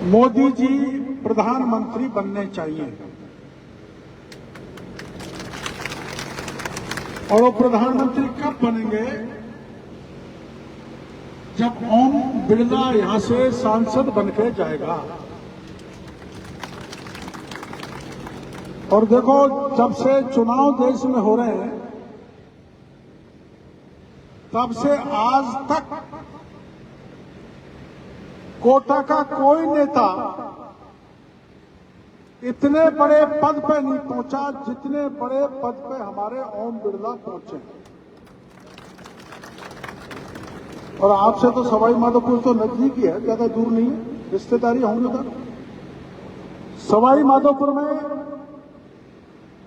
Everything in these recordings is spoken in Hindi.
मोदी जी प्रधानमंत्री बनने चाहिए और वो प्रधानमंत्री कब बनेंगे? जब ओम बिरला यहां से सांसद बनके जाएगा। और देखो, जब से चुनाव देश में हो रहे हैं तब से आज तक कोटा का कोई नेता इतने बड़े पद पे नहीं पहुंचा जितने बड़े पद पे हमारे ओम बिरला पहुंचे। और आपसे तो सवाई माधोपुर तो नजदीक ही है, ज्यादा दूर नहीं है, रिश्तेदारी होंगे उधर। सवाई माधोपुर में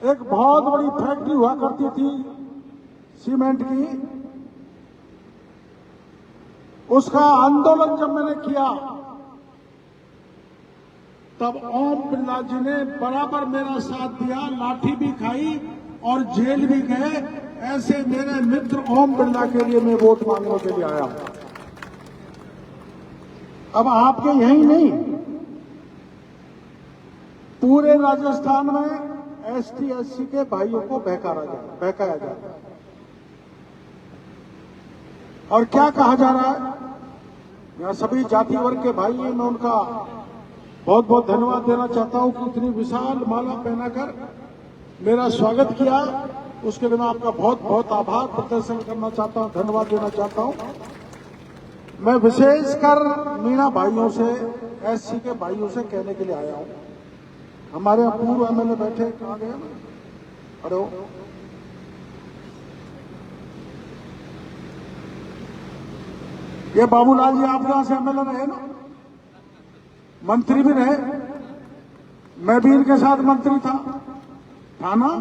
एक बहुत बड़ी फैक्ट्री हुआ करती थी सीमेंट की। उसका आंदोलन जब मैंने किया तब ओम बिरला जी ने बराबर मेरा साथ दिया, लाठी भी खाई और जेल भी गए। ऐसे मेरे मित्र ओम बिरला के लिए मैं वोट मांगने के लिए आया हूं। अब आपके यही नहीं, पूरे राजस्थान में एसटी एससी के भाइयों को बहकाया जा रहा है। और क्या कहा जा रहा है? यहाँ सभी जाति वर्ग के भाई हैं, मैं उनका बहुत बहुत धन्यवाद देना चाहता हूं कि इतनी विशाल माला पहनाकर मेरा स्वागत किया। उसके लिए मैं आपका बहुत बहुत आभार प्रदर्शन करना चाहता हूं, धन्यवाद देना चाहता हूं। मैं विशेषकर मीणा भाइयों से, एससी के भाइयों से कहने के लिए आया हूं। हमारे यहाँ पूर्व एमएलए बैठे, कहाँ गए? अरे ये बाबूलाल जी आप यहां से एमएलए रहे ना, मंत्री भी रहे, मैं भी इनके साथ मंत्री था ना।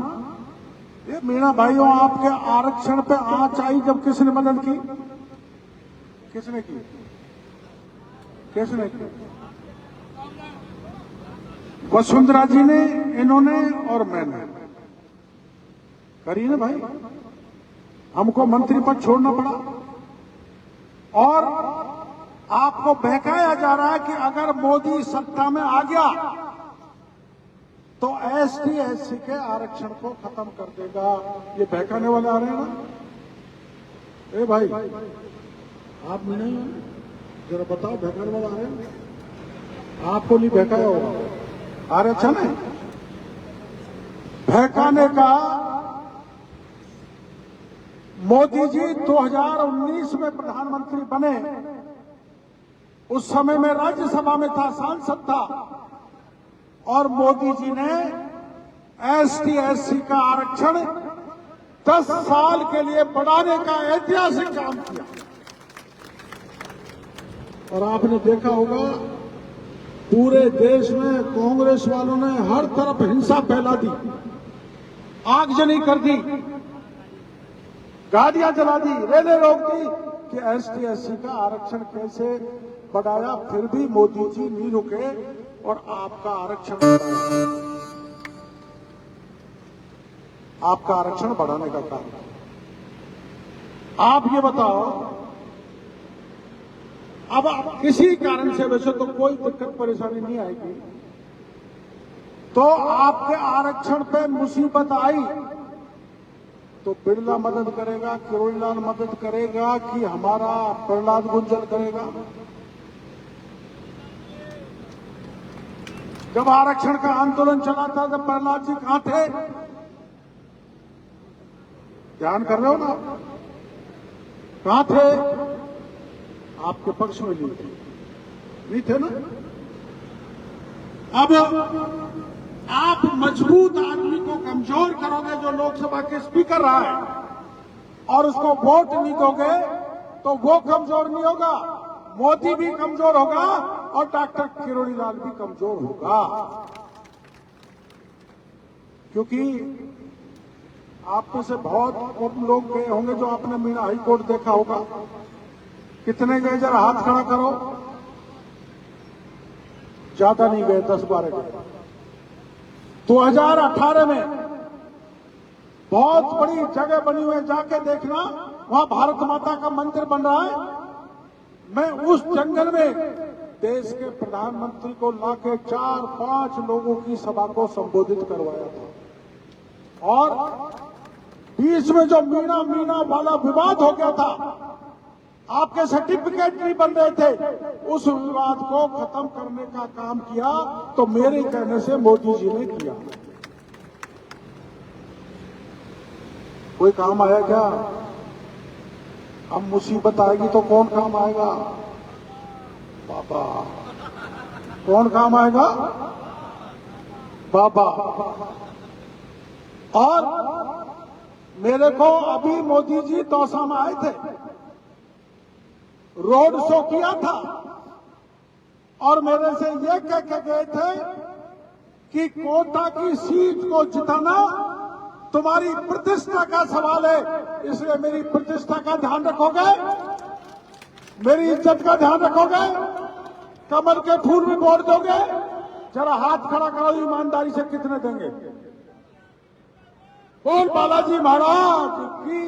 ये मीणा भाइयों, आपके आरक्षण पे आंच आई जब किसने मदद की? किसने की? वसुंधरा जी ने, इन्होंने और मैंने करी ना भाई। हमको मंत्री पद छोड़ना पड़ा और आपको बहकाया जा रहा है कि अगर मोदी सत्ता में आ गया तो एसटी एससी के आरक्षण को खत्म कर देगा। ये बहकाने वाले आ रहे हैं ना। ए भाई, आप नहीं, जरा बताओ, बहकाने वाले आ रहे हैं? आपको नहीं बहकाया होगा, आरक्षण है बहकाने का। मोदी जी 2019 में प्रधानमंत्री बने, उस समय में राज्यसभा में था, सांसद था, और मोदी जी ने एसटी एससी का आरक्षण 10 साल के लिए बढ़ाने का ऐतिहासिक काम किया। और आपने देखा होगा पूरे देश में कांग्रेस वालों ने हर तरफ हिंसा फैला दी, आगजनी कर दी, गाड़ियां जला दी, रेलें रोक दी कि एसटी एससी का आरक्षण कैसे बढ़ाया। फिर भी मोदी जी नहीं रुके और आपका आरक्षण बढ़ाया, आपका आरक्षण बढ़ाने का काम। आप ये बताओ, अब किसी कारण से, वैसे तो कोई दिक्कत परेशानी नहीं आएगी, तो आपके आरक्षण पे मुसीबत आई तो बिरला मदद करेगा, किरोड़ीलाल मदद करेगा कि हमारा प्रहलाद गुंजल करेगा? जब आरक्षण का आंदोलन चला था तब प्रहलाद जी कहां थे? ध्यान कर रहे हो ना? कहां थे? आपके पक्ष में नहीं थे ना। अब आप मजबूत आदमी को कमजोर करोगे, जो लोकसभा के स्पीकर रहा है, और उसको वोट नहीं दोगे तो वो कमजोर नहीं होगा, मोदी भी कमजोर होगा और डॉक्टर किरोड़ीलाल भी कमजोर होगा। क्योंकि आप में से बहुत कम लोग गए होंगे जो आपने मीणा हाई कोर्ट देखा होगा। कितने गए? जरा हाथ खड़ा करो। ज्यादा नहीं गए, 10-12 गए। 2018 में बहुत बड़ी जगह बनी हुई है, जाके देखना, वहां भारत माता का मंदिर बन रहा है। मैं उस जंगल में देश के प्रधानमंत्री को लाके 4-5 लोगों की सभा को संबोधित करवाया था। और बीच में जो मीना मीना वाला विवाद हो गया था, आपके सर्टिफिकेट नहीं बन रहे थे, उस विवाद को खत्म करने का काम किया तो मेरे कहने से मोदी जी ने किया। कोई काम आया क्या? अब मुसीबत आएगी तो कौन काम आएगा? बाबा, कौन काम आएगा? बाबा। और मेरे को अभी मोदी जी दौसा में आए थे, रोड शो किया था और मेरे से ये कह के गए थे कि कोटा की सीट को जिताना तुम्हारी प्रतिष्ठा का सवाल है, इसलिए मेरी प्रतिष्ठा का ध्यान रखोगे, मेरी इज्जत का ध्यान रखोगे, कमर के फूल भी बोल दोगे? जरा हाथ खड़ा करो, ईमानदारी से कितने देंगे? बोल बालाजी महाराज की।